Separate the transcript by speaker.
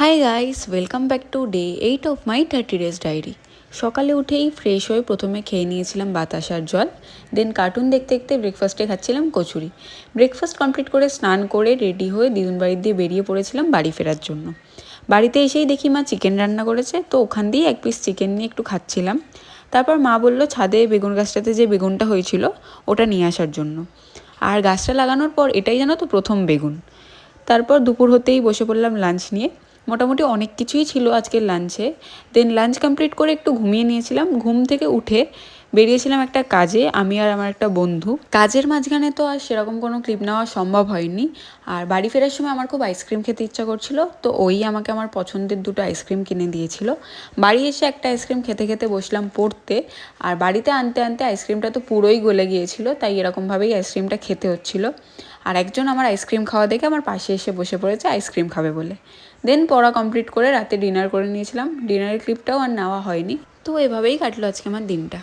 Speaker 1: High guys, welcome back to day 8 of my 30 days diary. সকালে উঠেই fresh হয়ে প্রথমে খেয়ে নিয়েছিলাম বাতাসার জল, দেন কার্টুন দেখতে দেখতে ব্রেকফাস্টে খাচ্ছিলাম কচুরি। ব্রেকফাস্ট কমপ্লিট করে স্নান করে রেডি হয়ে দিদুন বাড়ির দিয়ে বেরিয়ে পড়েছিলাম বাড়ি ফেরার জন্য। বাড়িতে এসেই দেখি মা চিকেন রান্না করেছে, তো ওখান দিয়ে এক পিস চিকেন নিয়ে একটু খাচ্ছিলাম। তারপর মা বলল ছাদে বেগুন গাছটাতে যে বেগুনটা হয়েছিল ওটা নিয়ে আসার জন্য। আর গাছটা লাগানোর পর এটাই জানো তো প্রথম বেগুন। তারপর দুপুর হতেই বসে পড়লাম লাঞ্চ নিয়ে। মোটামুটি অনেক কিছুই ছিল আজকের লাঞ্চে। দেন লাঞ্চ কমপ্লিট করে একটু ঘুমিয়ে নিয়েছিলাম। ঘুম থেকে উঠে বেরিয়েছিলাম একটা কাজে, আমি আর আমার একটা বন্ধু। কাজের মাঝখানে তো আর সেরকম কোনো ক্লিপ নেওয়া সম্ভব হয়নি। আর বাড়ি ফেরার সময় আমার খুব আইসক্রিম খেতে ইচ্ছা করছিল, তো ওই আমাকে আমার পছন্দের দুটো আইসক্রিম কিনে দিয়েছিল। বাড়ি এসে একটা আইসক্রিম খেতে খেতে বসলাম পড়তে। আর বাড়িতে আনতে আনতে আইসক্রিমটা তো পুরোই গলে গিয়েছিল, তাই এরকমভাবেই আইসক্রিমটা খেতে হচ্ছিল। আর একজন আমার আইসক্রিম খাওয়া দেখে আমার পাশে এসে বসে পড়েছে আইসক্রিম খাবে বলে। দেন পড়া কমপ্লিট করে রাতে ডিনার করে নিয়েছিলাম। ডিনারের ক্লিপটাও আর নেওয়া হয়নি। তো এভাবেই কাটলো আজকে আমার দিনটা।